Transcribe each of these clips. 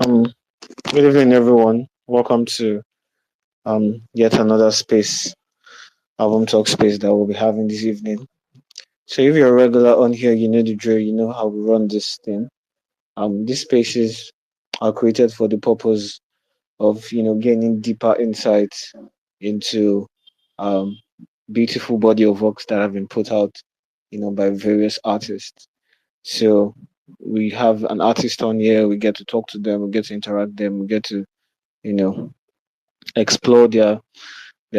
Um, Good evening, everyone. Welcome to yet another space, album talk space that we'll be having this evening. So, if you're a regular on here, you know the drill. You know how we run this thing. These spaces are created for the purpose of gaining deeper insights into um beautiful body of works that have been put out, by various artists. So we have an artist on here. We get to talk to them. We get to interact them. We get to you know explore their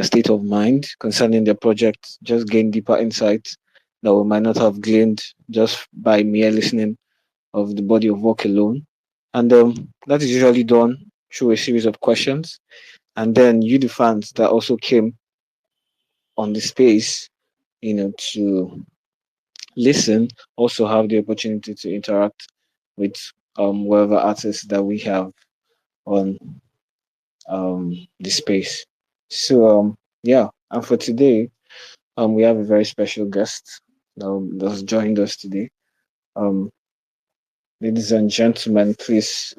state of mind concerning their project, just gain deeper insights that we might not have gained just by mere listening of the body of work alone. And that is usually done through a series of questions. And then you, the fans that also came on the space, to listen, also have the opportunity to interact with whatever artists that we have on the space. So yeah, and for today, we have a very special guest that's joined us today. Um, Ladies and gentlemen, please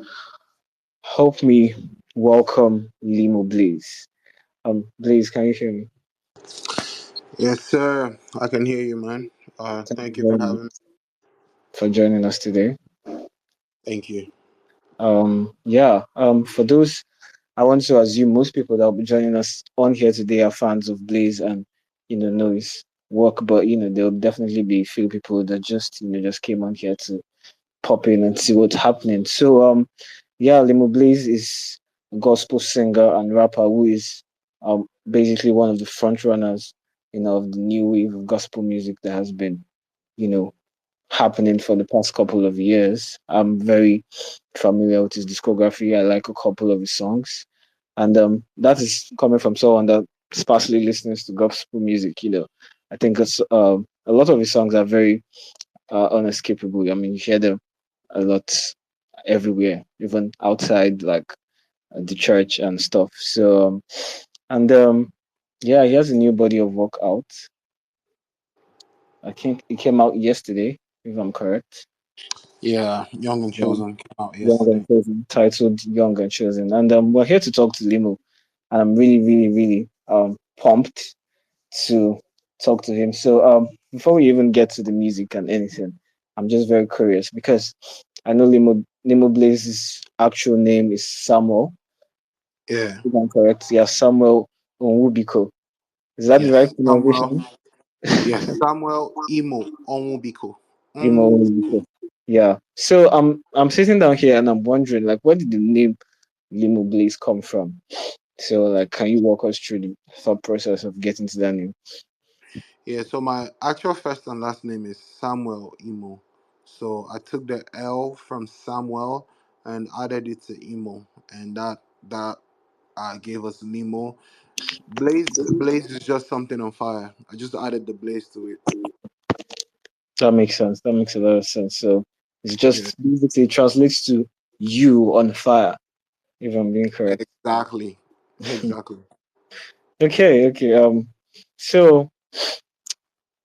help me welcome Limoblaze. Blaze, can you hear me? Yes, sir. I can hear you, man. Thank you Thank you for very much having me. for joining us today. Thank you. Yeah. For those, I want to assume most people that will be joining us on here today are fans of Blaze and know his work, but there'll definitely be a few people that just came on here to pop in and see what's happening. So yeah, Limo Blaze is a gospel singer and rapper who is basically one of the front runners, of the new wave of gospel music that has been, you know, happening for the past couple of years. I'm very familiar with his discography. I like a couple of his songs. And that is coming from someone that sparsely listens to gospel music, I think it's a lot of his songs are very unescapable. I mean, you hear them a lot everywhere, even outside like the church and stuff. So, and yeah, he has a new body of work out. I think it came out yesterday, if I'm correct. Yeah, Young and Yeah, Chosen came out Young and yesterday. Chosen, titled Young and Chosen. And we're here to talk to Limo. And I'm really, really, really pumped to talk to him. So before we even get to the music and anything, I'm just very curious because I know Limo Blaze's actual name is Samuel. Yeah. If I'm correct, yeah, Samuel Onwubiko. Is that the right Yes. pronunciation? Yes, Samuel Imo Onwubiko. Imo Onwubiko. Yeah. So I'm sitting down here and I'm wondering like where did the name Limo Blaze come from? So like can you walk us through the thought process of getting to that name? Yeah, so my actual first and last name is Samuel Imo. So I took the L from Samuel and added it to Imo, and that gave us Limo. Blaze is just something on fire. I just added the blaze to it. That makes sense. That makes a lot of sense. So it's Yeah, just basically translates to you on fire, if I'm being correct. exactly. Exactly. Okay, okay. So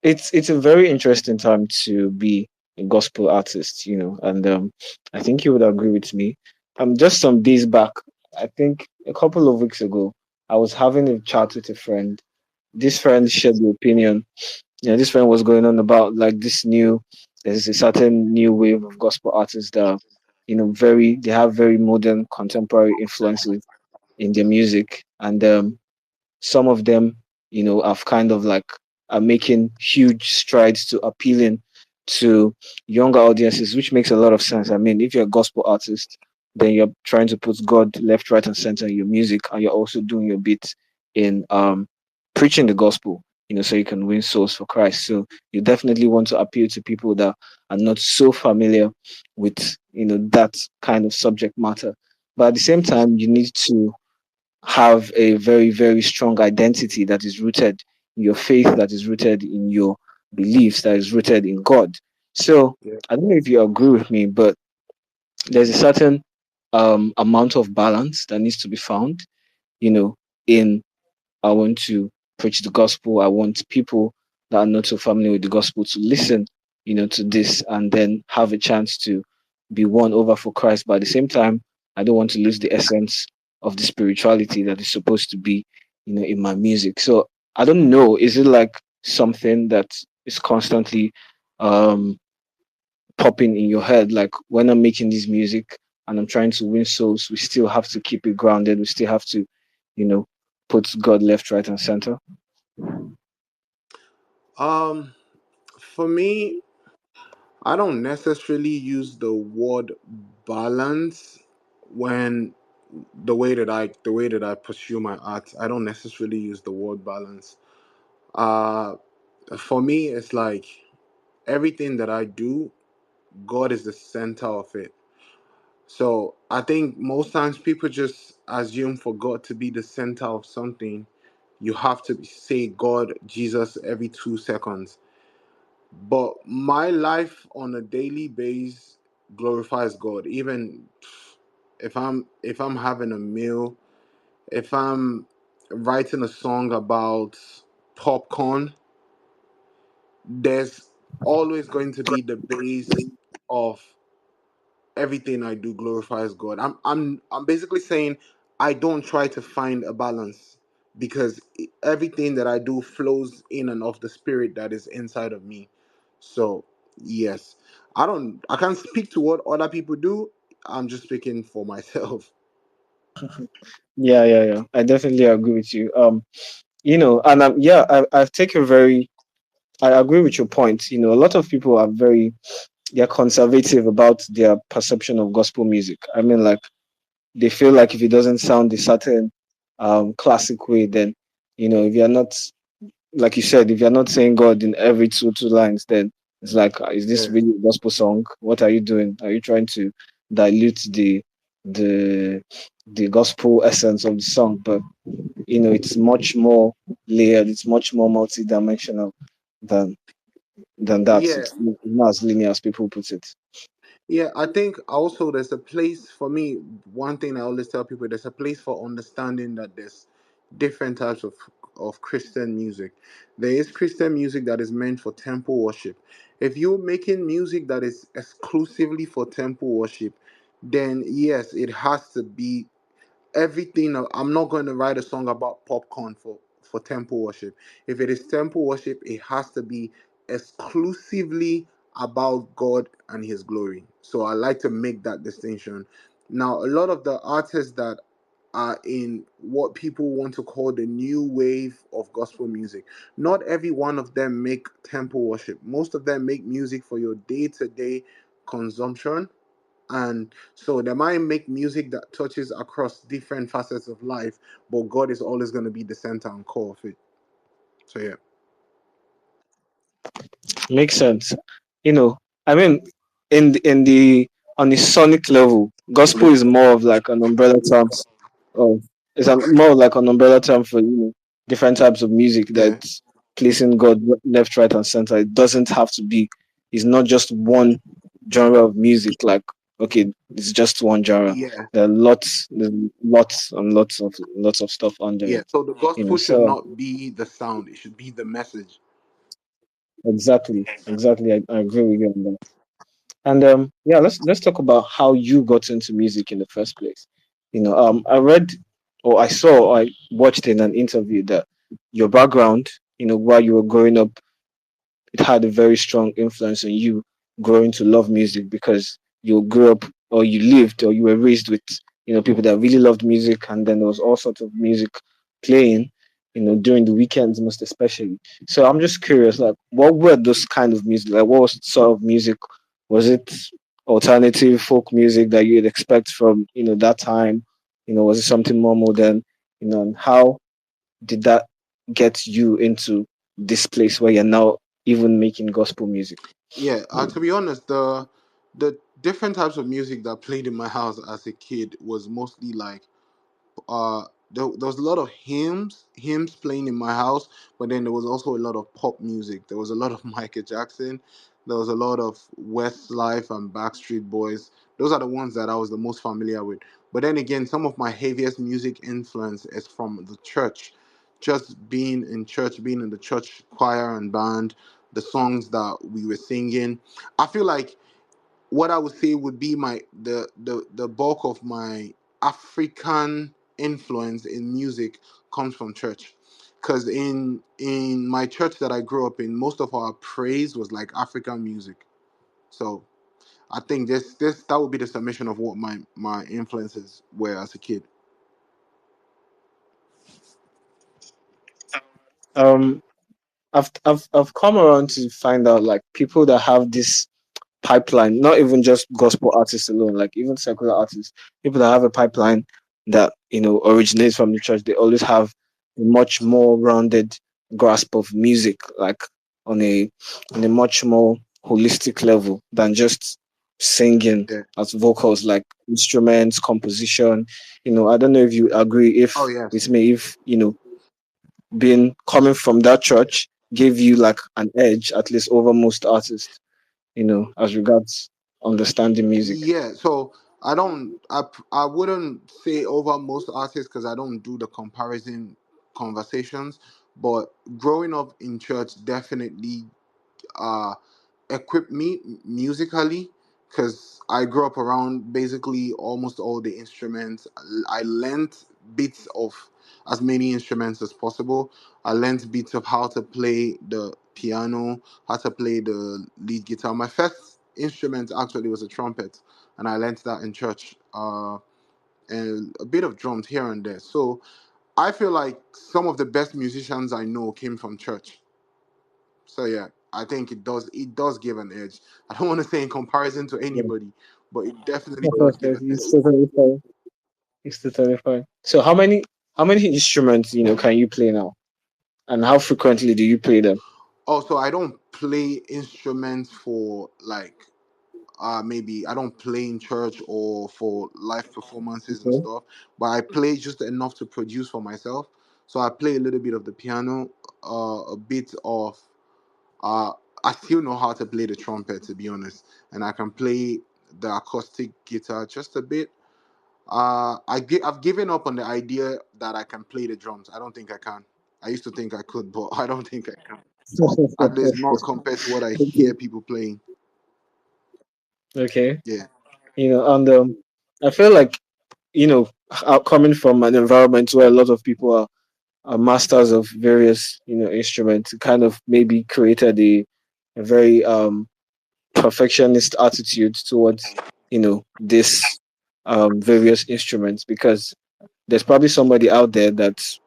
it's a very interesting time to be a gospel artist, and I think you would agree with me. Just some days back, I think a couple of weeks ago, I was having a chat with a friend. This friend shared the opinion. This friend was going on about like there's a certain new wave of gospel artists that, they have very modern contemporary influences in their music, and some of them, have kind of like are making huge strides to appealing to younger audiences, which makes a lot of sense. I mean, if you're a gospel artist, then you're trying to put God left, right, and center in your music, and you're also doing your bit in preaching the gospel, so you can win souls for Christ. So you definitely want to appeal to people that are not so familiar with, that kind of subject matter. But at the same time, you need to have a very, very strong identity that is rooted in your faith, that is rooted in your beliefs, that is rooted in God. So Yeah. I don't know if you agree with me, but there's a certain amount of balance that needs to be found, in I want to preach the gospel. I want people that are not so familiar with the gospel to listen, to this and then have a chance to be won over for Christ. But at the same time, I don't want to lose the essence of the spirituality that is supposed to be, in my music. So I don't know, is it like something that is constantly um popping in your head? Like when I'm making this music and I'm trying to win souls, we still have to keep it grounded. We still have to, you know, put God left, right, and center. Um, for me, I don't necessarily use the word balance when the way that I pursue my art. I don't necessarily use the word balance. Uh, for me, it's like everything that I do, God is the center of it. So I think most times people just assume for God to be the center of something, you have to say God, Jesus every 2 seconds. But my life on a daily basis glorifies God. Even if I'm having a meal, if I'm writing a song about popcorn, there's always going to be the base of everything I do glorifies God. I'm basically saying I don't try to find a balance because everything that I do flows in and of the spirit that is inside of me. So, yes. I can't speak to what other people do. I'm just speaking for myself. Yeah, yeah, yeah. I definitely agree with you. And yeah, I've taken very. I agree with your point. A lot of people are very, they're conservative about their perception of gospel music. I mean, like they feel like if it doesn't sound a certain classic way, then if you're not, like you said, if you're not saying God in every two lines, then it's like, is this Yeah. really a gospel song? What are you doing? Are you trying to dilute the the gospel essence of the song? But it's much more layered. It's much more multi-dimensional than that. Yeah. It's not as linear as people put it. Yeah, I think also there's a place for me. One thing I always tell people, there's a place for understanding that there's different types of Christian music. There is Christian music that is meant for temple worship. If you're making music that is exclusively for temple worship, then yes, it has to be everything. I'm not going to write a song about popcorn for temple worship. If it is temple worship, it has to be exclusively about God and his glory. So I like to make that distinction. Now, a lot of the artists that are in what people want to call the new wave of gospel music, not every one of them make temple worship. Most of them make music for your day-to-day consumption, and so they might make music that touches across different facets of life, but God is always going to be the center and core of it. So yeah. Makes sense. You know, I mean, in the on the sonic level, gospel is more of like an umbrella terms of more of like an umbrella term for different types of music Yeah. that's placing God left, right, and center. It doesn't have to be. It's not just one genre of music. Like okay, it's just one genre. Yeah. There's lots of stuff under Yeah. it. So the gospel should So not be the sound, it should be the message. exactly. I agree with you on that. And yeah, let's talk about how you got into music in the first place. I read or I saw or I watched in an interview that your background, while you were growing up, it had a very strong influence on you growing to love music because you grew up or you lived or you were raised with people that really loved music, and then there was all sorts of music playing during the weekends most especially. So I'm just curious, like what were those kind of music, like what was sort of music? Was it alternative folk music that you'd expect from that time? Was it something more modern? And how did that get you into this place where you're now even making gospel music? Yeah, to be honest, the different types of music that played in my house as a kid was mostly like there was a lot of hymns playing in my house, but then there was also a lot of pop music. There was a lot of Michael Jackson. There was a lot of Westlife and Backstreet Boys. Those are the ones that I was the most familiar with. But then again, some of my heaviest music influence is from the church. Just being in church, being in the church choir and band, the songs that we were singing. I feel like what I would say would be my the bulk of my African influence in music comes from church. Because in my church that I grew up in, most of our praise was like African music. So I think this that would be the summation of what my influences were as a kid. Um, I've come around to find out like people that have this pipeline, not even just gospel artists alone, like even secular artists, people that have a pipeline that originates from the church, they always have a much more rounded grasp of music, like on a much more holistic level than just singing Yeah. as vocals, like instruments, composition. I don't know if you agree Oh if yes. with me, if being coming from that Yeah. church gave you like an edge at least over most artists, as regards understanding music. Yeah, so I wouldn't say over most artists because I don't do the comparison conversations, but growing up in church definitely uh equipped me musically because I grew up around basically almost all the instruments. I learned bits of as many instruments as possible. I learned bits of how to play the piano, how to play the lead guitar. My first instrument actually was a trumpet, and I learned that in church. And a bit of drums here and there. So I feel like some of the best musicians I know came from church. So yeah, I think it does give an edge. I don't want to say in comparison to Yeah. anybody, but it definitely does give an It's edge. totally fine. It's totally fine. So how many instruments can you play now? And how frequently do you play them? Also, I don't play instruments for like maybe I don't play in church or for live performances and Okay. stuff, but I play just enough to produce for myself. So I play a little bit of the piano, a bit of uh I still know how to play the trumpet to be honest, and I can play the acoustic guitar just a bit. I've given up on the idea that I can play the drums. I don't think I can. I used to think I could, but I don't think I can. At least not compared to what I hear Okay. people playing. Okay. Yeah, And I feel like coming from an environment where a lot of people are masters of various instruments, it kind of maybe created a very perfectionist attitude towards this various instruments, because there's probably somebody out there that's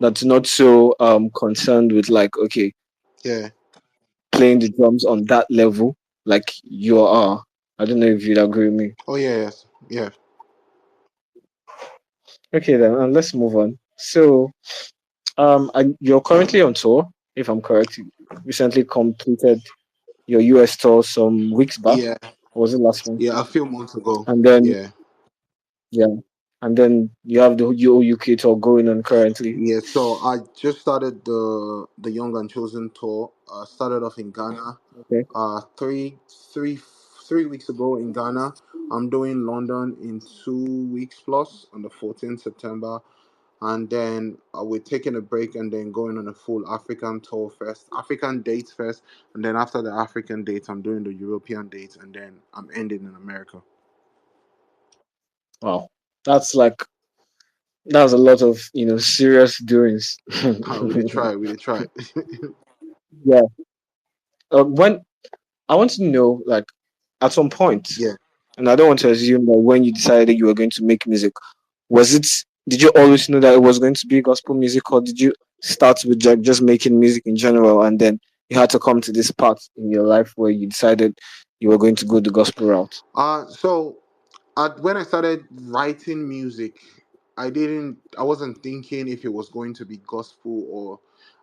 not so concerned with, like, okay, yeah. playing the drums on that level like you are. I don't know if you'd agree with me. Oh yeah, yes, yeah, Okay, then let's move on. So you're currently on tour, if I'm correct. You recently completed your US tour some weeks back, yeah, or was it last month? yeah. A few months ago. And then Yeah, yeah, and then you have the UK tour going on currently. yeah. So I just started the Young and Chosen tour. Started off in Ghana. Okay. Uh, three, three, 3 weeks ago in Ghana. I'm doing London in 2 weeks plus on the 14th September, and then we're taking a break and then going on a full African tour first, African dates first, and then after the African dates, I'm doing the European dates, and then I'm ending in America. Wow, that's like that's a lot of serious doings. We did try, we did try. Yeah. When I want to know, like, at some point, Yeah. and I don't want to assume that when you decided you were going to make music, was it? Did you always know that it was going to be gospel music, or did you start with just making music in general, and then you had to come to this part in your life where you decided you were going to go the gospel route? So when I started writing music, I wasn't thinking if it was going to be gospel or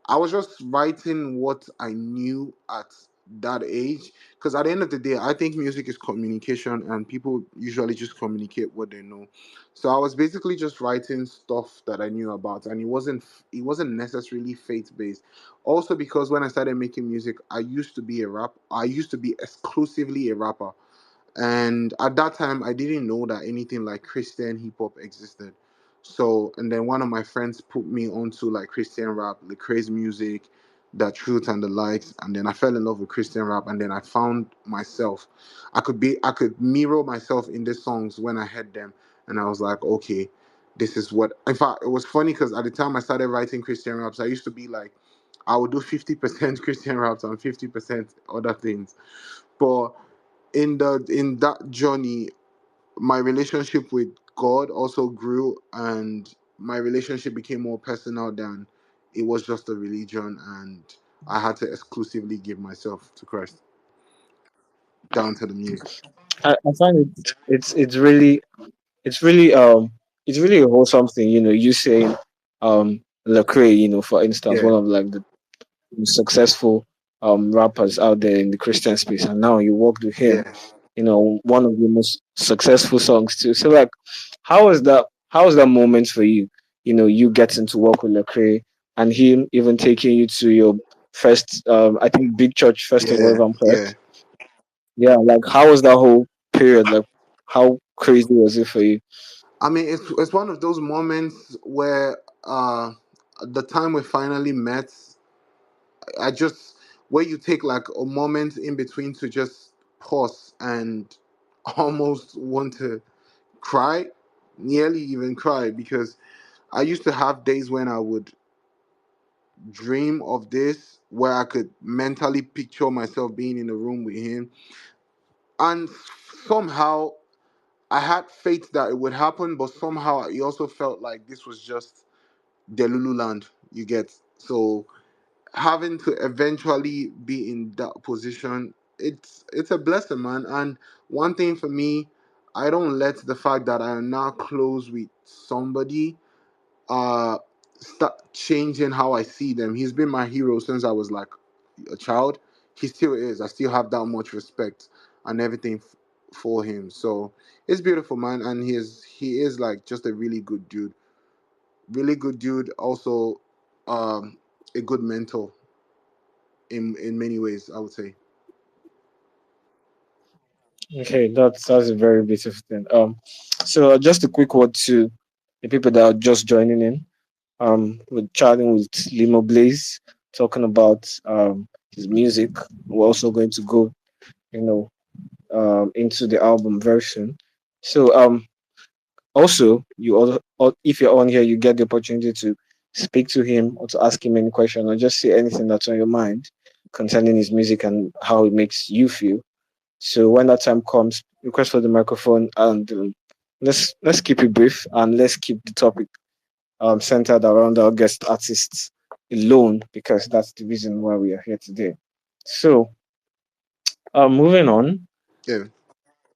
I was just writing what I knew at that age. Because at the end of the day, I think music is communication and people usually just communicate what they know. So I was basically just writing stuff that I knew about and it wasn't necessarily faith based. Also because when I started making music, I used to be exclusively a rapper, and at that time I didn't know that anything like Christian hip hop existed. So and then one of my friends put me onto like Christian rap, the craze music, the truth and the light, and then I fell in love with Christian rap, and then I found myself. I could mirror myself in the songs when I heard them, and I was like, okay, this is what. In fact, it was funny because at the time I started writing Christian raps, I used to be like, I would do 50% Christian raps and 50% other things. But in that journey, my relationship with God also grew, and my relationship became more personal than it was just a religion, and I had to exclusively give myself to Christ down to the music. I find it's really it's really it's really a wholesome thing, you saying Lecrae, for instance, Yeah, one of like the successful rappers out there in the Christian space, and now you worked with him, yeah. one of the most successful songs too. So like, how was that moment for you? You getting to work with Lecrae and him even taking you to your first I think big church festival, Yeah, if I'm yeah. correct. Yeah, like how was that whole period? Like how crazy was it for you? I mean, it's one of those moments where the time we finally met, I just where you take like a moment in between to just pause and almost want to cry, nearly even cry, because I used to have days when I would dream of this, where I could mentally picture myself being in a room with him, and somehow I had faith that it would happen, but somehow it also felt like this was just Delulu land. You get so having to eventually be in that position, it's a blessing, man. And one thing for me, I don't let the fact that I am now close with somebody uh start changing how I see them. He's been my hero since I was like a child. He still is. I still have that much respect and everything for him. So it's beautiful, man. And he is like just a really good dude. Really good dude. Also, um, a good mentor in many ways, I would say. Okay, that's a very beautiful thing. So just a quick word to the people that are just joining in. We're chatting with Limoblaze, talking about his music. We're also going to go, you know, into the album version. So also if you're on here, you get the opportunity to speak to him or to ask him any question or just say anything that's on your mind concerning his music and how it makes you feel. So when that time comes, request for the microphone and let's keep it brief and let's keep the topic centered around our guest artists alone because that's the reason why we are here today. So moving on, Yeah.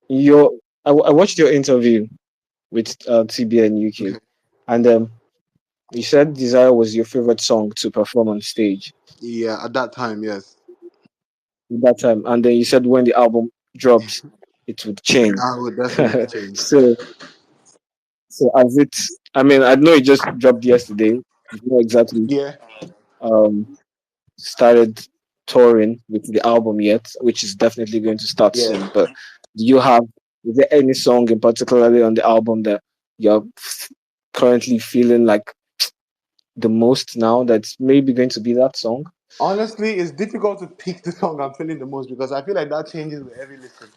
your I watched your interview with TBN UK, Okay. and you said Desire was your favorite song to perform on stage Yeah. At that time, yes. at that time, and then you said when the album drops, it would change. I would definitely change. so so as it, I mean, I know it just dropped yesterday. You know exactly Yeah. um started touring with the album yet, which is definitely going to start Yeah. soon. But do you have, is there any song in particularly on the album that you're currently feeling like the most now that's maybe going to be that song? Honestly, it's difficult to pick the song I'm feeling the most because I feel like that changes with every listen.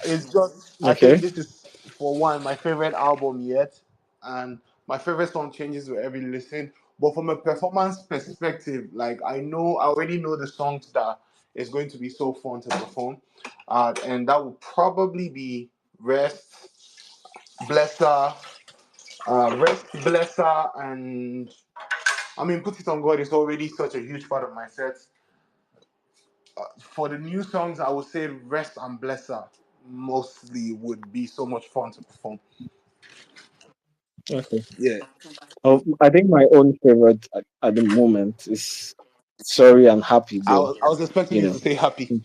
It's just I think Okay. this is for one my favorite album yet, and my favorite song changes with every listen. But from a performance perspective, like I already know the songs that is going to be so fun to perform, and that will probably be Rest, Blesser, Rest, Blesser, and I mean Put It on God is already such a huge part of my set. For the new songs, I would say Rest and Blesser mostly would be so much fun to perform. Okay. Yeah. I think my own favorite at the moment is Sorry and Happy though. I was expecting You you to know. say happy.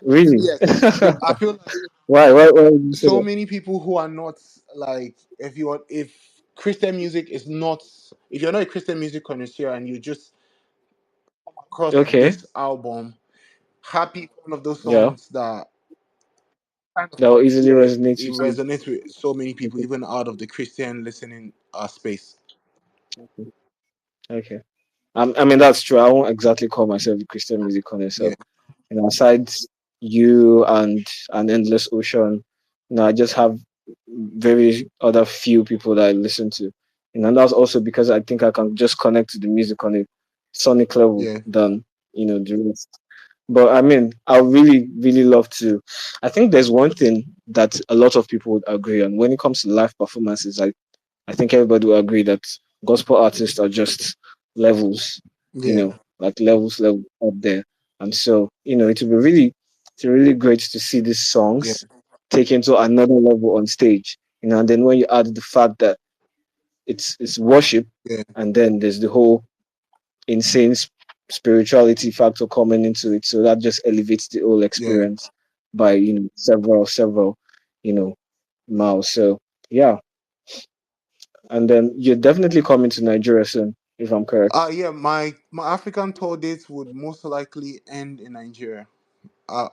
Really? Yes. I feel like Why would you say so that? many people who are not like if Christian music is not if you're not a Christian music connoisseur and you just across Okay. this album, Happy is one of those Yeah. songs that kind of That will easily yeah resonate it with you. resonates with so many people Okay. even out of the Christian listening space. Okay. Okay. I mean, that's true. I won't exactly call myself a Christian music connoisseur. Yeah, You know, aside you and an endless ocean, you know, I just have very other few people that I listen to. You know, and that's also because I think I can just connect to the music on a sonic level yeah, than, you know, the rest. But I mean, I really, really love to. I think there's one thing that a lot of people would agree on when it comes to live performances. I think everybody will agree that gospel artists are just levels, you yeah, know, like level up there. And so, you know, it's really great to see these yeah, songs taken to another level on stage. You know, and then when you add the fact that it's worship, yeah, and then there's the whole insane spirituality factor coming into it, so that just elevates the whole yeah. experience by several you know miles. So yeah, and then you're definitely coming to Nigeria soon, if I'm correct. Yeah, my African tour dates would most likely end in Nigeria. Uh,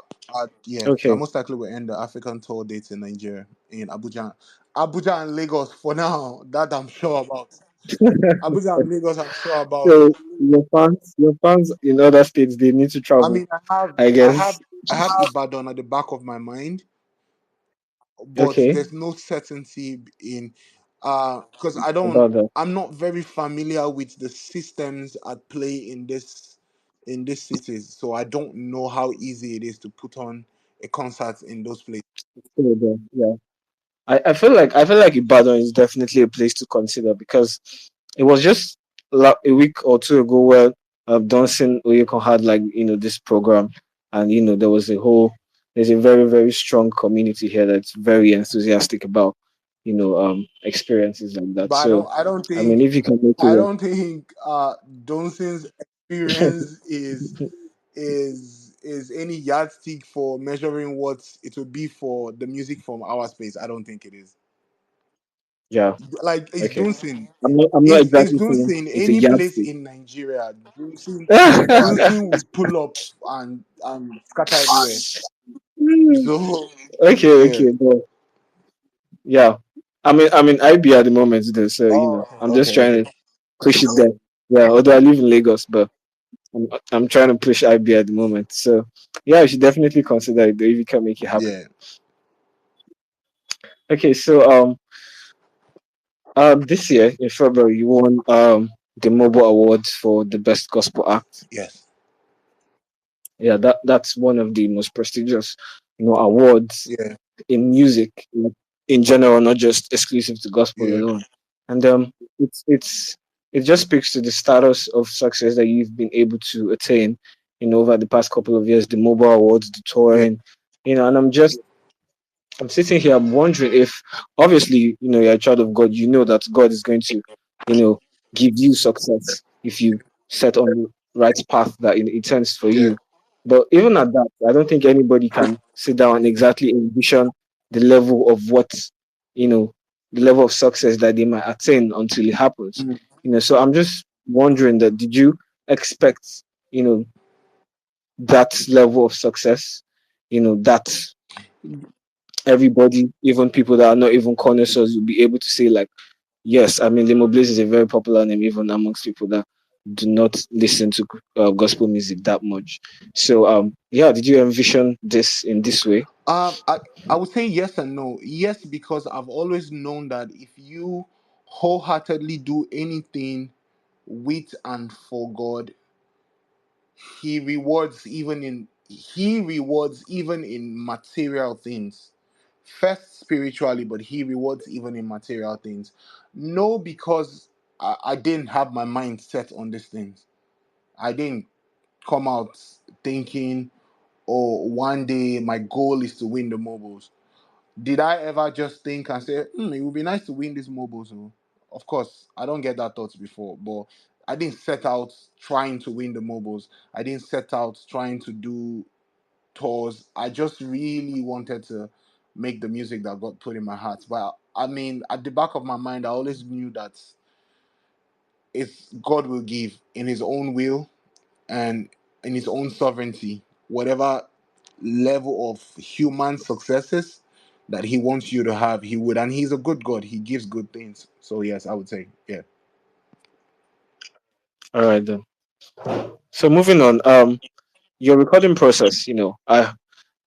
yeah, so I Okay. most likely will end the African tour dates in Nigeria, in Abuja and Lagos for now. That I'm sure about. Abuja and Lagos, I'm sure about. So your fans in other states, they need to I travel, mean, I have, I I guess. have, I have Ibadan at the back of my mind, but Okay, there's no certainty in, because about that. I'm not very familiar with the systems at play in these cities, so I don't know how easy it is to put on a concert in those places. So, yeah. I feel like Ibadan is definitely a place to consider because it was just a week or two ago where Donson Oyekon had like this program, and there's a very very strong community here that's very enthusiastic about experiences like that. But So I don't I mean, think, if you can make I it don't think Donson's experience is any yardstick for measuring what it would be for the music from our space. I don't think it is. yeah, Like it's okay. Dunsin. I'm not It's exactly saying Dunsin. it's a Any place yardstick. in Nigeria, Dunsin would pull up and scatter everywhere. So Okay, yeah. okay, but yeah. I mean, IB at the moment, though, so Oh, I'm just okay, trying okay. to push it there. Yeah, although I live in Lagos, but I'm trying to push IB at the moment. So yeah, you should definitely consider it though, if you can make it happen. Yeah. Okay, so this year in February you won the Mobile Awards for the best gospel act. Yes. Yeah, that's one of the most prestigious awards Yeah. in music, like, in general, not just exclusive to gospel Yeah. alone. And it just speaks to the status of success that you've been able to attain, over the past couple of years, the mobile awards, the Yeah. touring, and I'm sitting here, I'm wondering if, obviously, you're a child of God, you know that God is going to, you know, give you success if you set on the right path that it intends for Yeah. you. But even at that, I don't think anybody can sit down and exactly envision the level of you know, the level of success that they might attain until it happens. Mhm. So I'm just wondering that did you expect, that level of success, that everybody, even people that are not even connoisseurs, will be able to say like, yes, I mean, Limoblaze is a very popular name even amongst people that do not listen to gospel music that much. So, yeah, did you envision this in this way? I would say yes and no. Yes, because I've always known that if you wholeheartedly do anything with and for God, He rewards even in material things. First spiritually, but He rewards even in material things. No, because I didn't have my mind set on these things. I didn't come out thinking, oh, one day my goal is to win the mobiles. Did I ever just think and say, it would be nice to win these mobiles? Oh? Of course, I don't get that thoughts before, but I didn't set out trying to win the mobiles. I didn't set out trying to do tours. I just really wanted to make the music that God put in my heart. But I mean, at the back of my mind, I always knew that if God will give in His own will and in His own sovereignty, whatever level of human successes that He wants you to have, He would. And He's a good God. He gives good things. So yes, I would say, yeah. All right then. So moving on, your recording process, I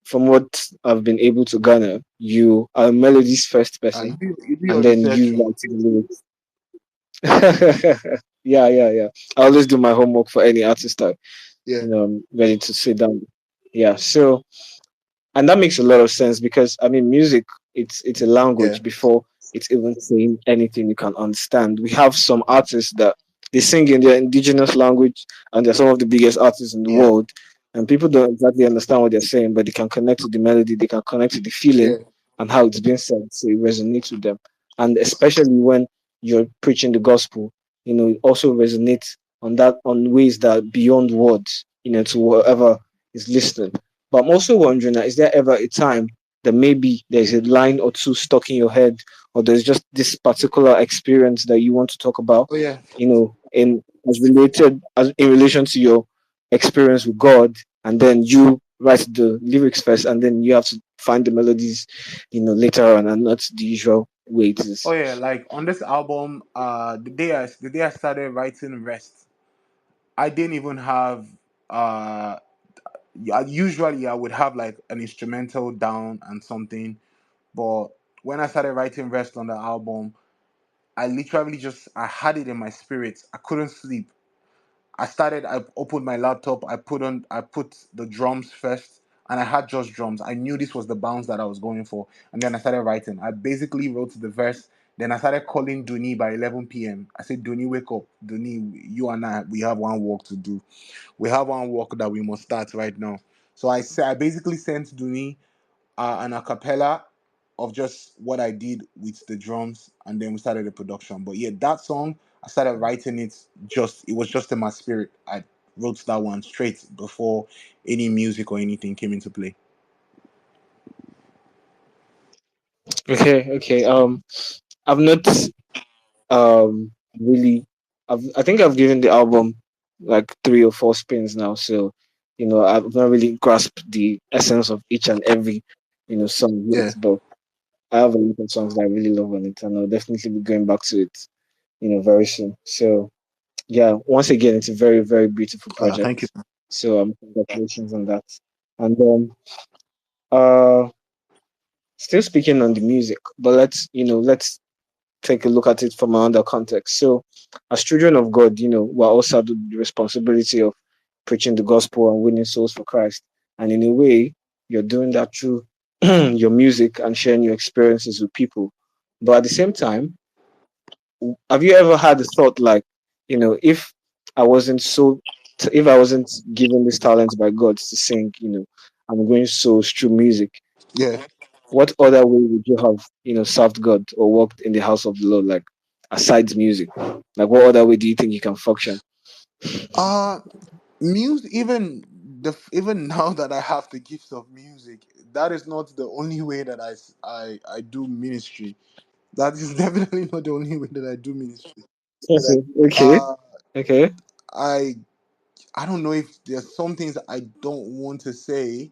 from what I've been able to garner, you are a melodies first person, You do your and then research. you Oh. write the lyrics. Yeah, yeah, yeah. I always do my homework for any artist I, Yeah, I'm ready to sit down. Yeah, so and that makes a lot of sense because I mean music it's a yeah, language before it's even saying anything you can understand. We have some artists that they sing in their indigenous language and they're some of the biggest artists in the yeah, world, and people don't exactly understand what they're saying, but they can connect to the melody, they can connect to the feeling yeah. and how it's being said, so it resonates with them. And especially when you're preaching the gospel, it also resonates on ways that beyond words, to whoever is listening. But I'm also wondering, is there ever a time that maybe there's a line or two stuck in your head, or there's just this particular experience that you want to talk about, Oh yeah. in as in relation to your experience with God, and then you write the lyrics first, and then you have to find the melodies, later on, and not the usual way it Oh is. yeah. Like on this album, the day I started writing Rest, I didn't even have uh. Usually I would have like an instrumental down and something, but when I started writing Rest on the album, I literally just I had it in my spirit. I couldn't sleep. I opened my laptop, I put the drums first, and I had just drums. I knew this was the bounce that I was going for. And then I started writing. I basically wrote the verse. Then I started calling Duni by 11 p.m. I said, Duni, wake up. Duni, you and I, we have one work to do. We have one work that we must start right now. So I basically sent Duni an acapella of just what I did with the drums, and then we started the production. But yeah, that song I started writing it was just in my spirit. I wrote that one straight before any music or anything came into play. Okay, okay. I've not really I think I've given the album like 3 or 4 spins now, so I've not really grasped the essence of each and every song yet, Yeah. but I have a lot of songs that I really love on it, and I'll definitely be going back to it very soon. So yeah, once again, it's a very, very beautiful Thank you. project, so congratulations on that. And then uh still speaking on the music, but let's take a look at it from another context. So, as children of God, we're also the responsibility of preaching the gospel and winning souls for Christ. And in a way, you're doing that through your music and sharing your experiences with people. But at the same time, have you ever had the thought like, if I wasn't so, if I wasn't given this talent by God to sing, I'm going souls through music, Yeah. what other way would you have, served God or worked in the house of the Lord, like aside music? Like, what other way do you think you can function? Uh Music, even now that I have the gift of music, that is not the only way that I do ministry. That is definitely not the only way that I do ministry. Okay, Uh okay. I I don't know if there's some things I don't want to say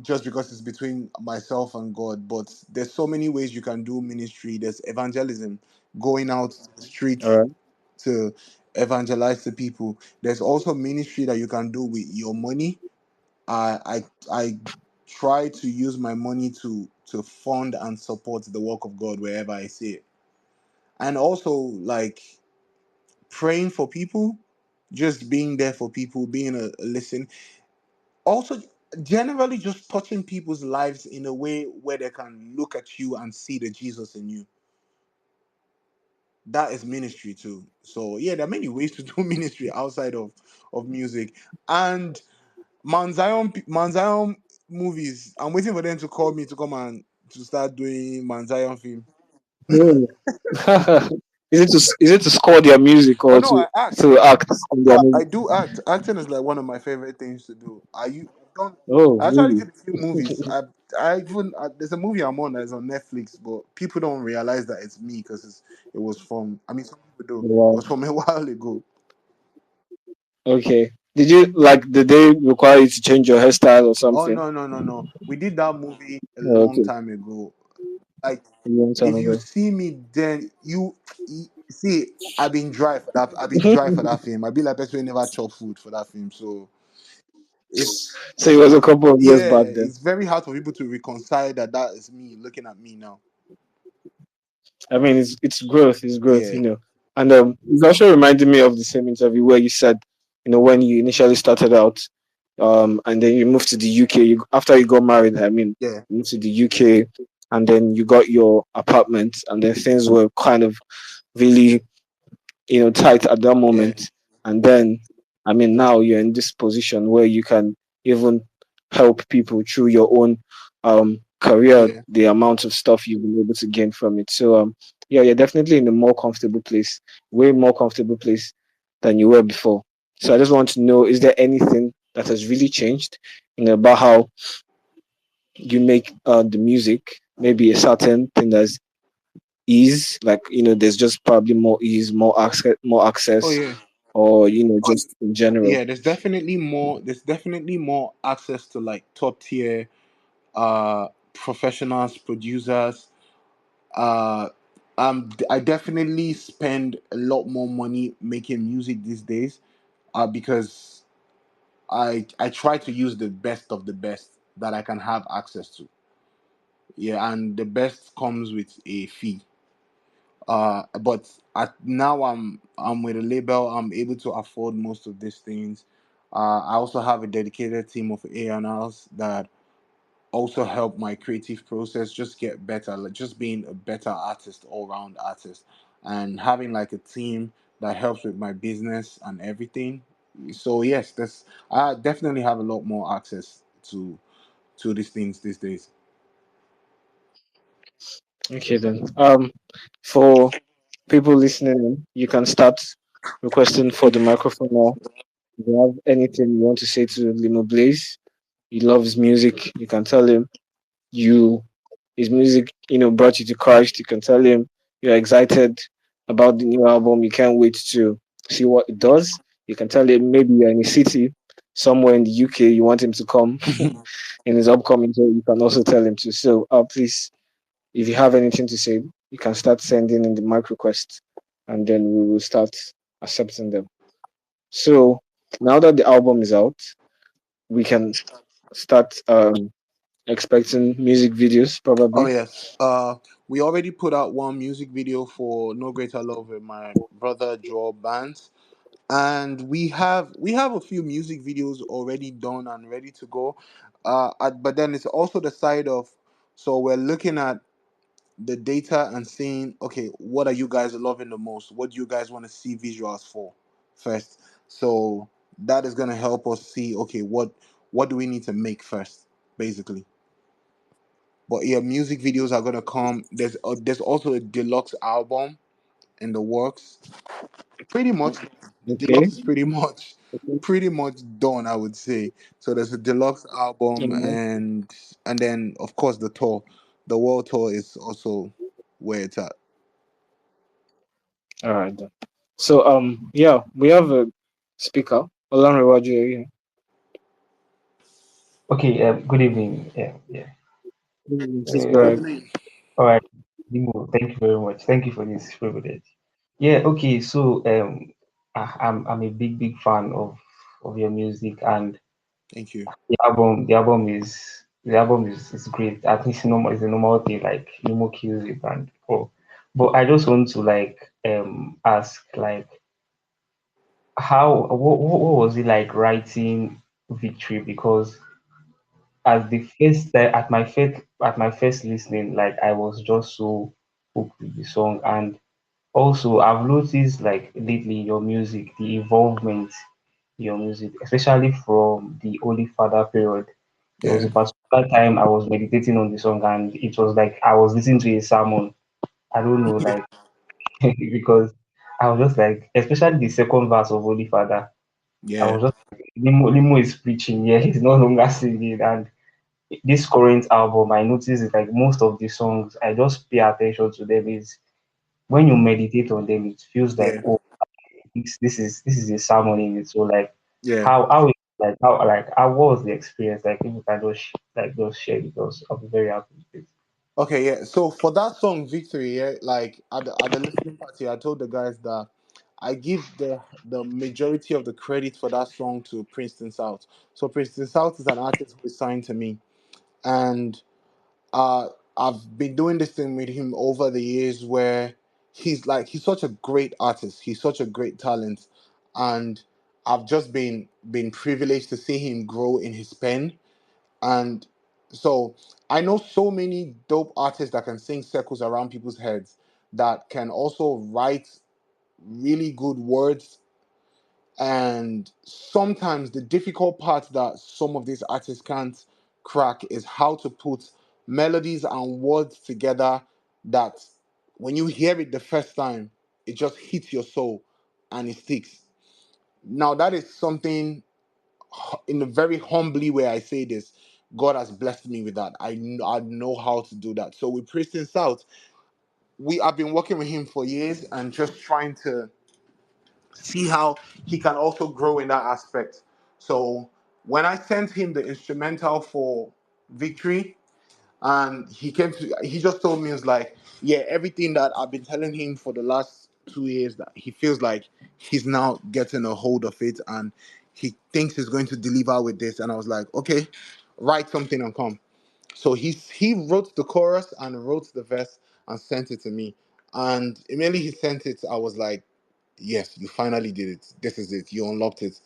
just because it's between myself and God, but there's so many ways you can do ministry. There's evangelism, going out to the All streets right. to evangelize the people. There's also ministry that you can do with your money. I try to use my money to fund and support the work of God wherever I see it. And also like praying for people, just being there for people, being a listen. Also, generally just touching people's lives in a way where they can look at you and see the Jesus in you. That is ministry too. So yeah, there are many ways to do ministry outside of music. And Mount Zion movies. I'm waiting for them to call me to come and to start doing Mount Zion film. Hmm. Is it to score their music Oh or no, to I act. to act on their I music? do act. Acting is like one of my favorite things to do. I've done. Oh, I actually really? did a few movies. I even there's a movie I'm on that's on Netflix, but people don't realize that it's me because it was from. I mean, some people do. It Wow. was from a while ago. Okay. Did they require you to change your hairstyle or Oh something? no no no no! We did that movie a long Okay. time ago. Like A long time if you ago. see me then See, I've been dry for that. I've been dry for that film. I be like person who never chop food for that film. So it's So it was a couple of years yeah, back then. it's very hard for people to reconcile that that is me looking at me now. I mean, it's growth, it's growth, Yeah, And it's also reminded me of the same interview where you said, when you initially started out, and then you moved to the UK. After you got married, I mean, yeah, you moved to the UK, and then you got your apartment, and then things were kind of really tight at that yeah, moment. And then, I mean, now you're in this position where you can even help people through your own career, yeah. the amount of stuff you've been able to gain from it. So, yeah, you're definitely in a more comfortable place, way more comfortable place than you were before. So, I just want to know, is there anything that has really changed, about how you make the music? Maybe a certain thing that's ease, like there's just probably more ease, more Oh access, yeah. or just in general. Yeah, there's definitely more access to like top tier professionals, producers. Uh I definitely spend a lot more money making music these days because I try to use the best of the best that I can have access to. Yeah, and the best comes with a fee. But now I'm with a label. I'm able to afford most of these things. I also have a dedicated team of A&Rs that also help my creative process just get better, like just being a better artist, all round artist, and having like a team that helps with my business and everything. So yes, that's I definitely have a lot more access to these things these days. Okay, then. For people listening in, you can start requesting for the microphone now. If you have anything you want to say to Limoblaze, he loves music, you can tell him. You His music, brought you to Christ. You can tell him you're excited about the new album. You can't wait to see what it does. You can tell him maybe you're in a city somewhere in the UK. You want him to come in his upcoming tour. You can also tell him to. So, please, if you have anything to say, you can start sending in the mic requests, and then we will start accepting them. So now that the album is out, we can start expecting music videos Oh probably. yes. We already put out one music video for No Greater Love with my brother Joel Bands. And we have a few music videos already done and ready to go. But then it's also the side of, so we're looking at the data and seeing, okay, what are you guys loving the most? What do you guys want to see visuals for first? So that is gonna help us see, okay, what do we need to make first, basically. But yeah, music videos are gonna come. There's also a deluxe album in the works. Pretty much, the Okay. deluxe is Okay. pretty much done, I would say. So there's a deluxe album, Mhm. and then of course the tour, the world tour is also where it's at. All right then. So yeah, we have a speaker. Olanrewaju here. Okay, good evening. Yeah. Please go ahead. All right, Limo, thank you very much. Thank you for this privilege. Yeah, okay, so I'm a big fan of your music, and Thank you. the album is great. At least normal is a normal thing, like Limo kills it and oh. But I just want to like ask like what was it like writing Victory? Because as the first at my first listening, like I was just so hooked with the song. And also I've noticed like lately your music, the involvement in your music, especially from the Holy Father period. There was Yeah, a particular time I was meditating on the song, and it was like I was listening to a sermon. I don't know, like because I was just like, especially the second verse of Holy Father, I yeah, was just like, Limo is preaching, yeah, he's no longer singing. And this current album, I noticed it like most of the songs, I just pay attention to them. Is when you meditate on them, it feels like, yeah, oh, this is a sermon in it. So like, yeah. how was the experience? Like, if you can just just share with us, I'll be very happy with it. Okay, yeah. So for that song Victory, yeah, like at the listening party, I told the guys that I give the majority of the credit for that song to Princeton South. So Princeton South is an artist who is signed to me, and uh I've been doing this thing with him over the years where he's such a great artist, he's such a great talent, and I've just been privileged to see him grow in his pen. And so I know so many dope artists that can sing circles around people's heads, that can also write really good words. And sometimes the difficult part that some of these artists can't crack is how to put melodies and words together that when you hear it the first time, it just hits your soul and it sticks. Now, that is something, in a very humbly way I say this, God has blessed me with that. I know how to do that. So with Princeton South, we have been working with him for years and just trying to see how he can also grow in that aspect. So when I sent him the instrumental for Victory, and he just told me, it's like, yeah, everything that I've been telling him for the last 2 years, that he feels like he's now getting a hold of it, and he thinks he's going to deliver with this. And I was like, okay, write something and come. So he wrote the chorus and wrote the verse and sent it to me. And immediately he sent it, I was like, yes, you finally did it. This is it. You unlocked it.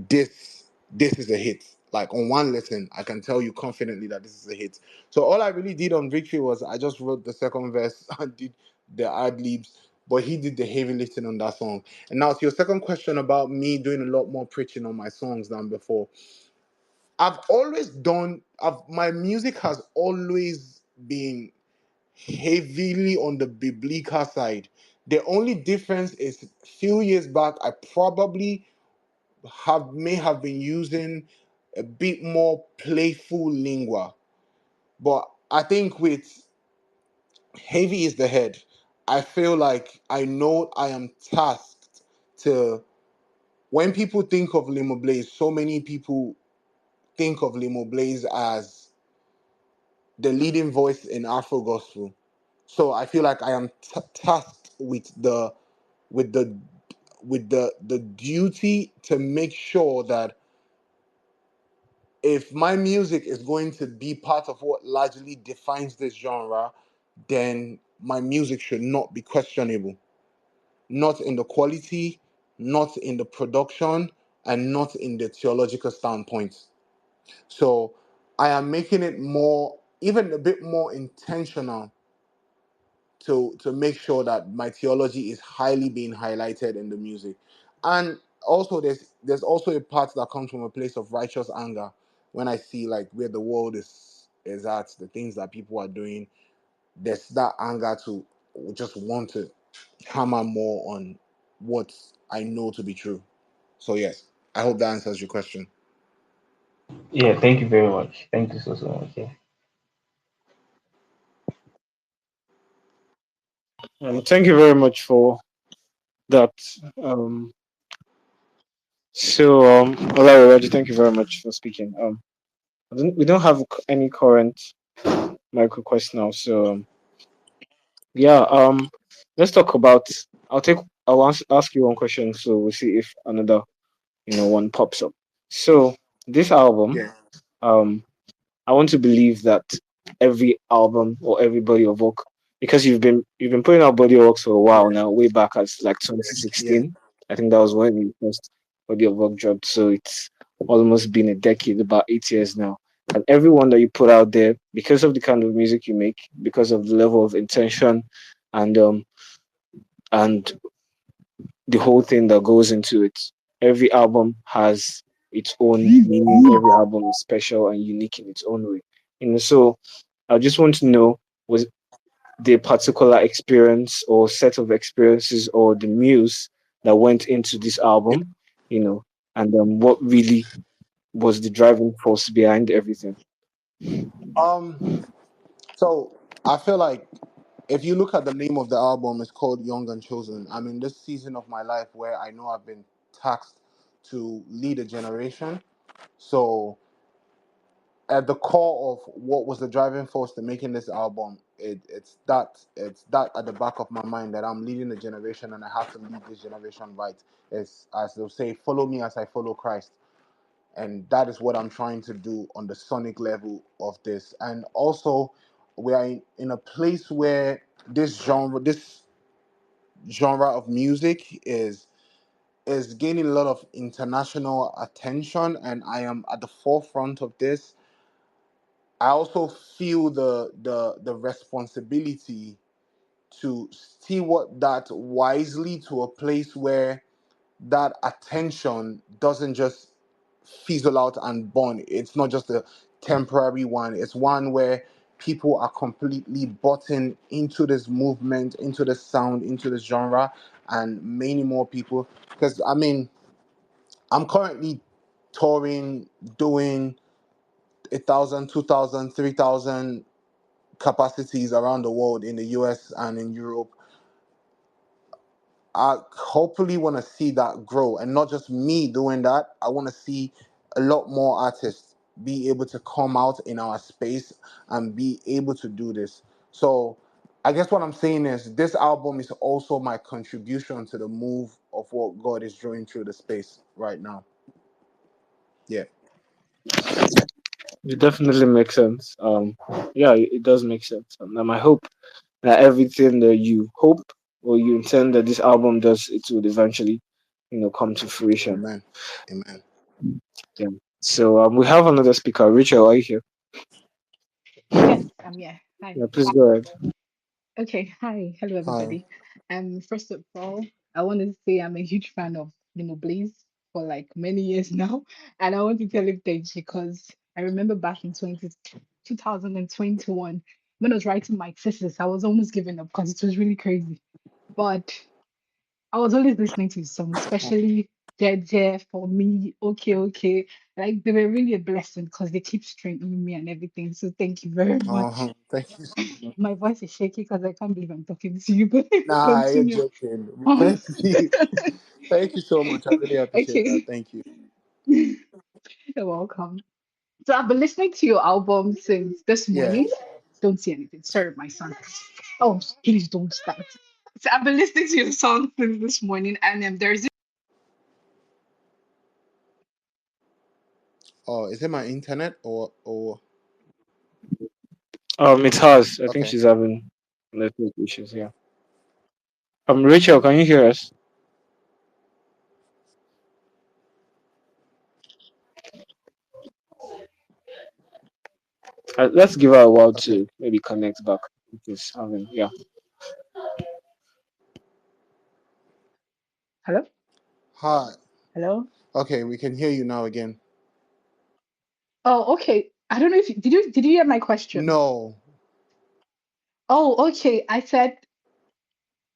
This is a hit. Like, on one listen, I can tell you confidently that this is a hit. So all I really did on Victory was I just wrote the second verse and did the ad libs, but he did the heavy lifting on that song. And now to your second question about me doing a lot more preaching on my songs than before. My music has always been heavily on the biblical side. The only difference is, a few years back, I probably may have been using a bit more playful lingua. But I think with heavy is the head, I feel like I know I am tasked to, when people think of Limoblaze, so many people think of Limoblaze as the leading voice in Afro gospel. So I feel like I am tasked with the with the duty to make sure that if my music is going to be part of what largely defines this genre, then my music should not be questionable. Not in the quality, not in the production, and not in the theological standpoint. So I am making it more, even a bit more intentional, to make sure that my theology is highly being highlighted in the music. And also there's also a part that comes from a place of righteous anger, when I see like where the world is at, the things that people are doing. There's that anger to just want to hammer more on what I know to be true. So yes, I hope that answers your question. Yeah, thank you very much. Thank you so much. Yeah. Thank you very much for that. Um, Olawale, thank you very much for speaking. We don't have any current mic requests now, so yeah. Let's talk about. I'll take. Ask you one question, so we'll see if another one pops up. So this album, Yeah. um, I want to believe that every album or every body of work, because you've been putting out body of works for a while Yeah. now, way back as like Yeah. 2016. I think that was when the first body of work dropped. So it's almost been a decade, about 8 years now. And everyone that you put out there, because of the kind of music you make, because of the level of intention, and and the whole thing that goes into it. Every album has its own meaning. Every album is special and unique in its own way. So I just want to know, was the particular experience or set of experiences or the muse that went into this Yeah. album, you know, and what really was the driving force behind everything. Um. So I feel like if you look at the name of the album, it's called Young and Chosen. I'm in this season of my life where I know I've been tasked to lead a generation. So at the core of what was the driving force to making this album, it's that at the back of my mind, that I'm leading a generation and I have to lead this generation right. It's, as they'll say, follow me as I follow Christ. And that is what I'm trying to do on the sonic level of this. And also, we are in a place where this genre of music is gaining a lot of international attention, and I am at the forefront of this. I also feel the responsibility to steward that wisely to a place where that attention doesn't just fizzle out and burn. It's not just a temporary one. It's one where people are completely bought into this movement, into this sound, into this genre, and many more people. Because I mean, I'm currently touring, doing 1,000, 2,000, 3,000 capacities around the world in the US and in Europe. I hopefully want to see that grow, and not just me doing that. I want to see a lot more artists be able to come out in our space and be able to do this. So I guess what I'm saying is this album is also my contribution to the move of what God is doing through the space right now. Yeah. It definitely makes sense. Yeah, it does make sense. And I hope that everything that you hope or you intend that this album does, it would eventually, come to fruition. Amen. Amen. Yeah. So we have another speaker. Rachel, are you here? Yes, I'm here. Hi. Yeah, please go ahead. Okay, hi. Hello, Hi. everybody. First of all, I want to say I'm a huge fan of Limoblaze for like many years now. And I want to tell him thanks because I remember back in 2021 when I was writing my thesis, I was almost giving up because it was really crazy. But I was always listening to his songs, especially Jeje for me, okay, okay. Like they were really a blessing because they keep strengthening me and everything. So thank you very much. Thank you so much. My voice is shaky because I can't believe I'm talking to you, but Nah, you're continue. joking. Thank you. Thank you so much. I really appreciate that. Okay, Thank you. you're welcome. So I've been listening to your album since this Yeah. morning. Don't see anything. Sorry, my son. Oh, please don't start. So I've been listening to your song since this morning, and there's Oh, is it my internet or It has. I think okay. she's having network issues. Yeah. Rachel, can you hear us? Let's give her a while Okay. to maybe connect back. Because having, yeah. hello, Hi. hello. Okay, we can hear you now again. Oh, okay. I don't know if did you hear my question? No. Oh, okay. I said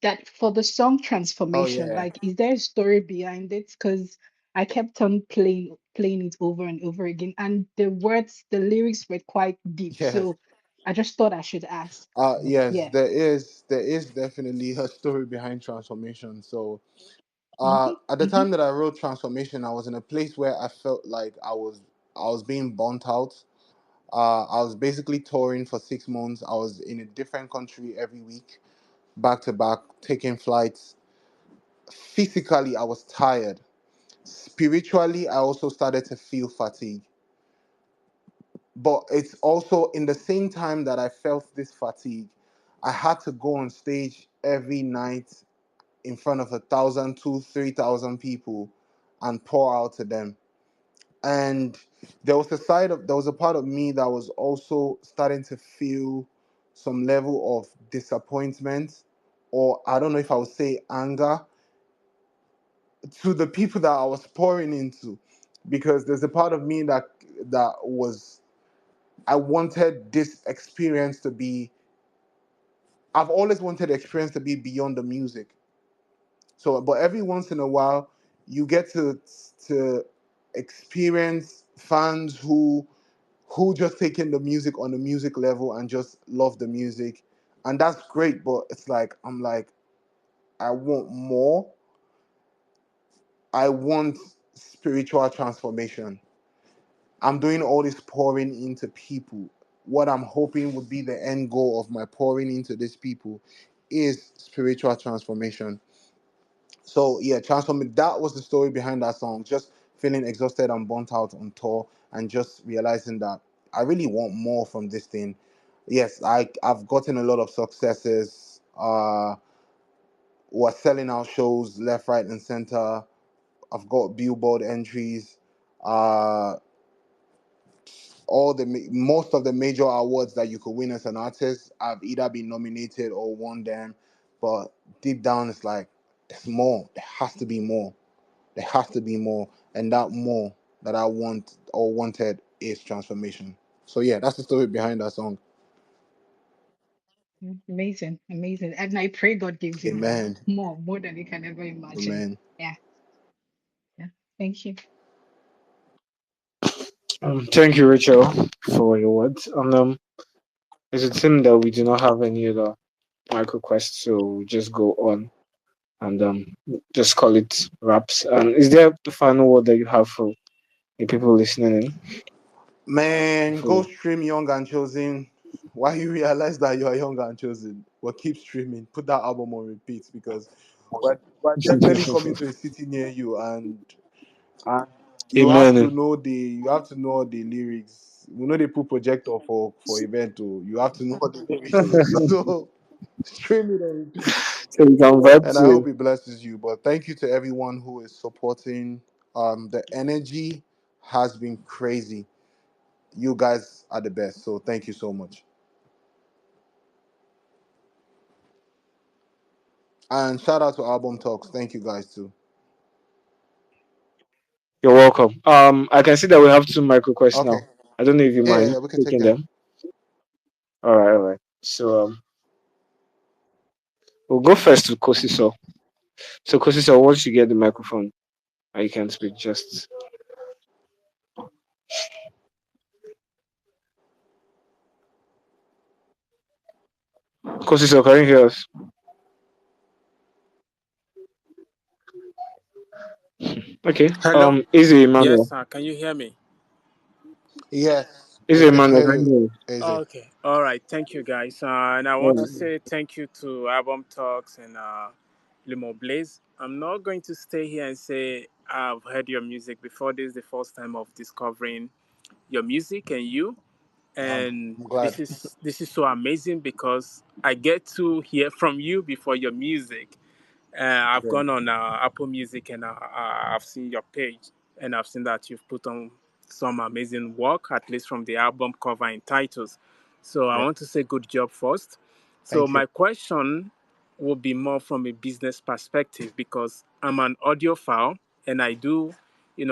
that for the song Oh transformation, yeah. like, is there a story behind it? Because I kept on playing it over and over again, and the lyrics were quite deep. Yes. So I just thought I should ask. Yes, Yeah. there is definitely a story behind transformation. So at Mm-hmm. the Mm-hmm. time that I wrote transformation, I was in a place where I felt like I was being burnt out. I was basically touring for 6 months. I was in a different country every week, back to back, taking flights. Physically, I was tired. Spiritually, I also started to feel fatigue. But it's also in the same time that I felt this fatigue, I had to go on stage every night in front of 1,000, 3,000 people and pour out to them. And there was a part of me that was also starting to feel some level of disappointment, or I don't know if I would say anger, to the people that I was pouring into, because there's a part of me that was, I wanted this experience to be, I've always wanted the experience to be beyond the music. So but every once in a while you get to experience fans who just take in the music on the music level and just love the music, and that's great. But it's like, I'm like, I want more. I want spiritual transformation. I'm doing all this pouring into people. What I'm hoping would be the end goal of my pouring into these people is spiritual transformation. So yeah, transform. That was the story behind that song. Just feeling exhausted and burnt out on tour, and just realizing that I really want more from this thing. Yes, I've gotten a lot of successes. We're selling out shows left, right, and center. I've got Billboard entries. Uh, most of the major awards that you could win as an artist, I've either been nominated or won them. But deep down, it's like there's more. There has to be more. There has to be more, and that more that I want or wanted is transformation. So yeah, that's the story behind that song. Amazing, amazing. And I pray God gives you more, Amen. more than you can ever imagine. Amen. Yeah, yeah. Thank you. Thank you, Rachel, for your words. And it's a team that we do not have any other micro quests, so we just go on and just call it wraps. And is there the final word that you have for the people listening in Man, go before? stream Young and Chosen. Why you realize that you are young and chosen? Well, keep streaming. Put that album on repeat because we're definitely coming to a city near you, and Amen. you have to know the lyrics. We know they put projector for event. Oh, you have to know the lyrics. So stream it on repeat. So we can vibe And I to hope it blesses you. But thank you to everyone who is supporting. The energy has been crazy. You guys are the best. So thank you so much. And shout out to Album Talks. Thank you guys too. You're welcome. I can see that we have two micro quests Okay. now. I don't know if you Yeah, yeah, mind yeah, we can take taking them. them. All right. So we'll go first to Kosiso. So Kosiso, once you get the microphone, you can speak. Just Kosiso, can you hear us? Okay. Hello? Easy Yes, Emmanuel. sir. Can you hear me? Yes, Easy we can Emmanuel, hear can you, you AZ. Okay. All right. Thank you, guys. And I hear want to us? say thank you to Album Talks and Limoblaze. I'm not going to stay here and say I've heard your music before. This is the first time of discovering your music and you. And I'm glad. this is so amazing because I get to hear from you before your music. I've Yeah, gone on Apple Music and I've seen your page and I've seen that you've put on some amazing work, at least from the album cover and titles. So I yeah. want to say good job first. So Thank you. my question will be more from a business perspective because I'm an audiophile and I do,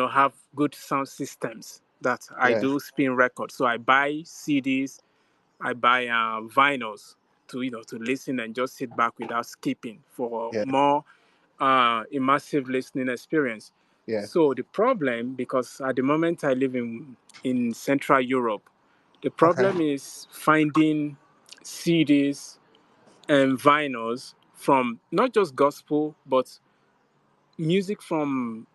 have good sound systems that I Yeah, do spin records. So I buy CDs, I buy vinyls to listen and just sit back without skipping for yeah, more immersive listening experience. yeah. So the problem, because at the moment I live in Central Europe, the Okay. problem is finding CDs and vinyls from not just gospel but music from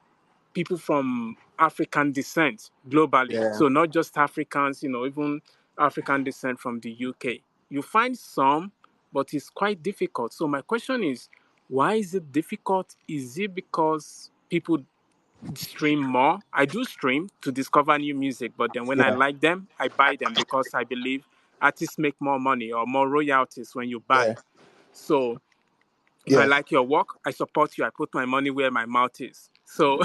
people from African descent globally. Yeah, So not just Africans, even African descent from the UK. You find some, but it's quite difficult. So my question is, why is it difficult? Is it because people stream more? I do stream to discover new music, but then when I yeah, like them, I buy them because I believe artists make more money or more royalties when you yeah, buy. So if I yeah, like your work, I support you. I put my money where my mouth is. So,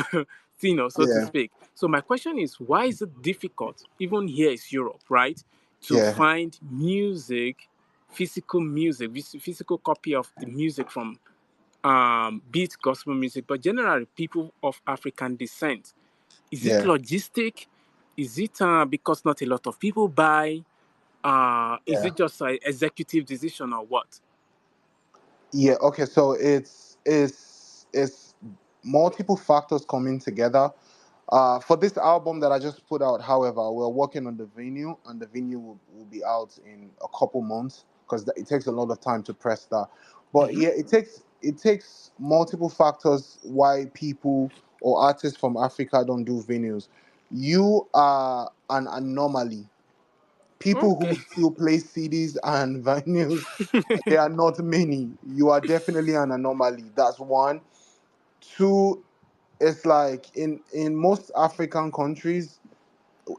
so to yeah, speak. So my question is, why is it difficult, even here is Europe, right, to yeah, find music, physical music, physical copy of the music from beat gospel music, but generally people of African descent? Is it yeah, logistic? Is it because not a lot of people buy? Is yeah. it just an executive decision or what? Yeah, okay, so it's multiple factors coming together. For this album that I just put out, however, we're working on the venue, and the venue will be out in a couple months because it takes a lot of time to press that. But Hmm. yeah, it takes multiple factors why people or artists from Africa don't do venues. You are an anomaly. People Okay. who still play CDs and vinyls, there are not many. You are definitely an anomaly. That's one. Two, it's like in most African countries,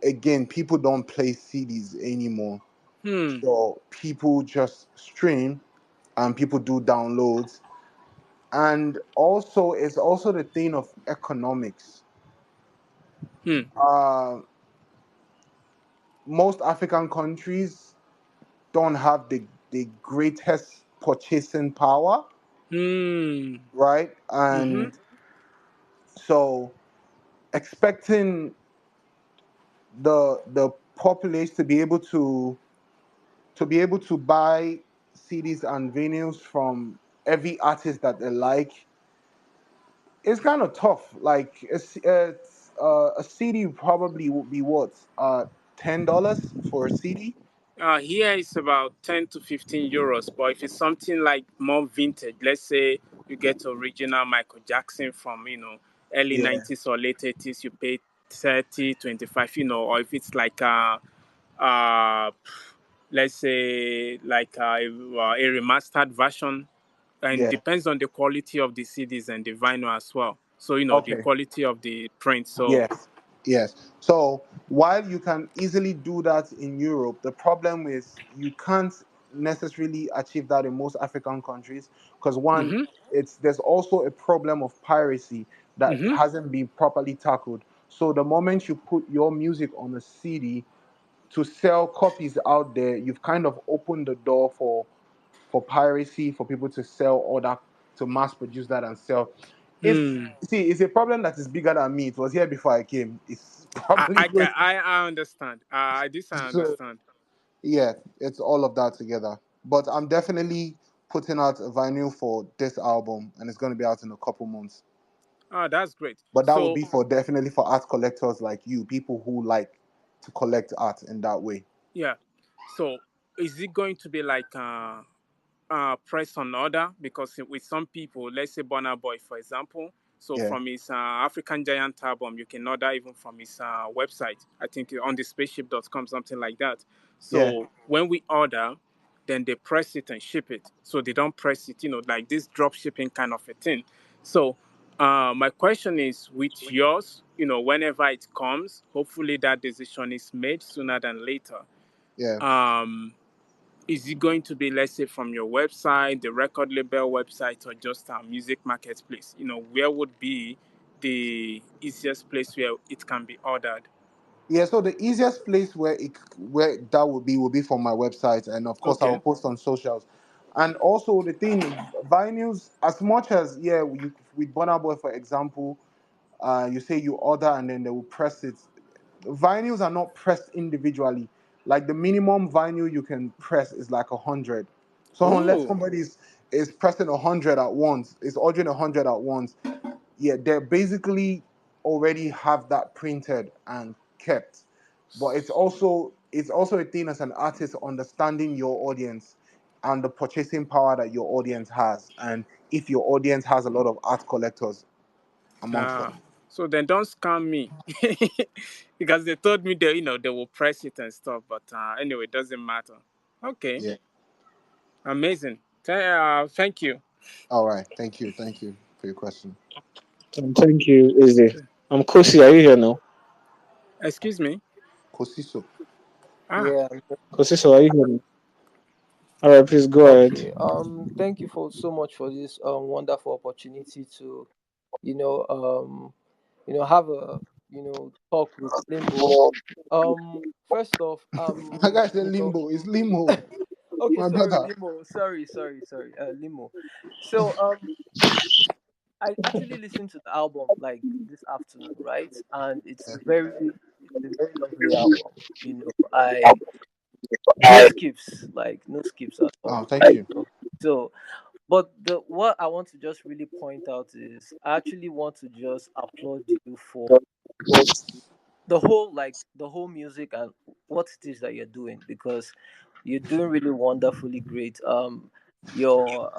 again, people don't play CDs anymore. Hmm. So people just stream and people do downloads. And also, it's also the thing of economics. Hmm. Uh, most African countries don't have the greatest purchasing power, Hmm. right? Mm-hmm. And so expecting the populace to be able to buy CDs and vinyls from every artist that they like, it's kind of tough. Like a CD probably would be what $10 for a CD. Here it's about 10 to 15 euros, but if it's something like more vintage, let's say you get original Michael Jackson from, early Yeah, 90s or late 80s, you pay 30, 25, or if it's like let's say like a remastered version, and yeah. depends on the quality of the CDs and the vinyl as well. So, the Okay. quality of the print. So, Yes, yes. So while you can easily do that in Europe, the problem is you can't necessarily achieve that in most African countries because one, mm-hmm, it's there's also a problem of piracy that mm-hmm, hasn't been properly tackled. So the moment you put your music on a CD to sell copies out there, you've kind of opened the door for piracy, for people to sell or that to mass produce that and sell. It's hmm. see, it's a problem that is bigger than me. It was here before I came. It's probably going to I understand. This I so understand. yeah, it's all of that together. But I'm definitely putting out a vinyl for this album, and it's going to be out in a couple months. That's great. But that will So, be for definitely for art collectors like you, people who like to collect art in that way. yeah. So, is it going to be like press on order? Because with some people, let's say Burna Boy, for example, so Yeah, from his African Giant album, you can order even from his website. I think on the spaceship.com, something like that. yeah. So when we order, then they press it and ship it. So they don't press it, like this drop shipping kind of a thing. So my question is with yours, whenever it comes, hopefully that decision is made sooner than later. Yeah. Um, is it going to be, let's say, from your website, the record label website, or just a music marketplace? Where would be the easiest place where it can be ordered? Yeah, so the easiest place where that would be from my website, and of course I will Okay. post on socials. And also the thing, vinyls, as much as yeah, you with Burna Boy for example, you say you order and then they will press it. Vinyls are not pressed individually. Like the minimum vinyl you can press is like 100. So unless Oh, somebody is pressing 100 at once, is ordering 100 at once, yeah, they basically already have that printed and kept. But it's also a thing as an artist understanding your audience and the purchasing power that your audience has, and if your audience has a lot of art collectors amongst ah, them. so then don't scam me, because they told me they will press it and stuff. But anyway, it doesn't matter. Okay, Yeah. amazing. Thank you. All right. Thank you for your question. Thank you, Izzy. Kosi, are you here now? Excuse me. Kosiso. Ah, Yeah. Kosi, so are you here now? All right, please go ahead. Okay. Thank you for so much for this wonderful opportunity to, you know, have a talk with Limbo. First off, My guy said limbo. It's limo, okay. my Sorry, brother. Limo. Sorry. Limo. So I actually listened to the album like this afternoon, right? And it's a very lovely album. I no skips, like no skips at all. Oh, thank you. So, but the what I want to just really point out is I actually want to just applaud you for the whole music and what it is that you're doing, because you're doing really wonderfully great. Your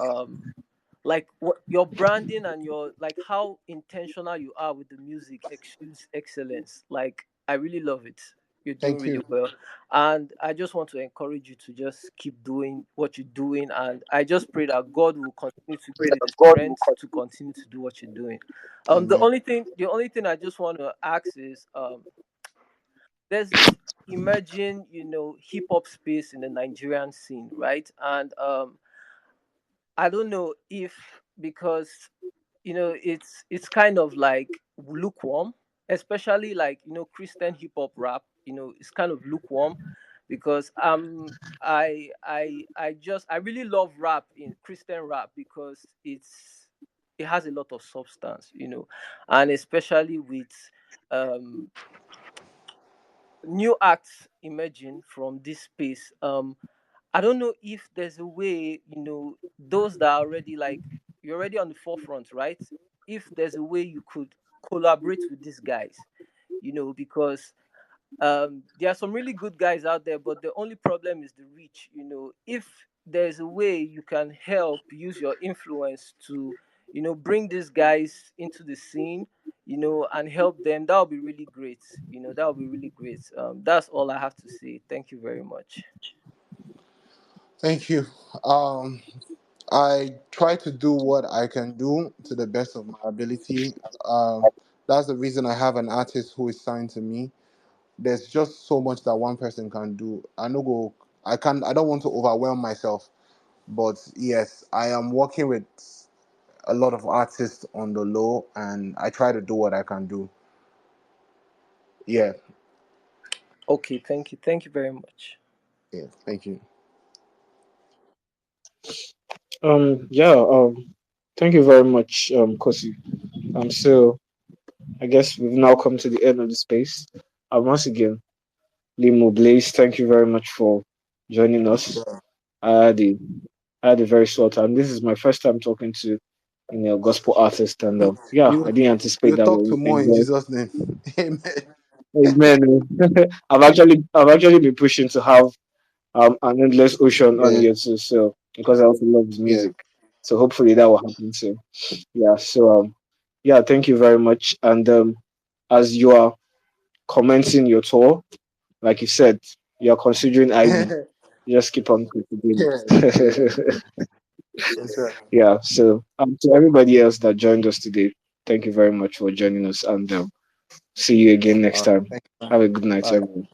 like what your branding and your like how intentional you are with the music exudes excellence. Like I really love it. You're doing Thank really you. well. And I just want to encourage you to just keep doing what you're doing. And I just pray that God will continue to give you the strength to continue to do what you're doing. Amen. The only thing I just want to ask is, there's this emerging, hip hop space in the Nigerian scene, right? And I don't know if, because it's kind of like lukewarm, especially like Christian hip hop rap. It's kind of lukewarm because I really love rap in Christian rap because it has a lot of substance, and especially with um new acts emerging from this space. I don't know if there's a way, those that are already like, you're already on the forefront, right? If there's a way you could collaborate with these guys, because there are some really good guys out there, but the only problem is the reach. If there's a way you can help use your influence to, bring these guys into the scene, and help them, that would be really great. That would be really great. That's all I have to say. Thank you very much. Thank you. Um, I try to do what I can do to the best of my ability. That's the reason I have an artist who is signed to me. There's just so much that one person can do. I no go. I can. I don't want to overwhelm myself. But yes, I am working with a lot of artists on the low, and I try to do what I can do. Yeah. Okay, thank you. Thank you very much. Yeah. Thank you. Yeah, thank you very much, Kosi. So I guess we've now come to the end of the space. Once again, Limoblaze, thank you very much for joining us. I had a, I had a very short time. This is my first time talking to gospel artist, and yeah, I You didn't anticipate you that talk we'll to more in enjoy. Jesus' name. Amen. Amen. I've actually been pushing to have an endless ocean on Yeah. here too, so because I also love his Yeah. music. So hopefully that will happen soon. Yeah. So yeah, thank you very much. And as you are commencing your tour, like you said, you are considering Ivy. Just keep on considering Yeah. Yeah. it. Yes, sir. Yeah. So to everybody else that joined us today, thank you very much for joining us, and see you again next time. Thank you. Have a good night, Bye. everyone.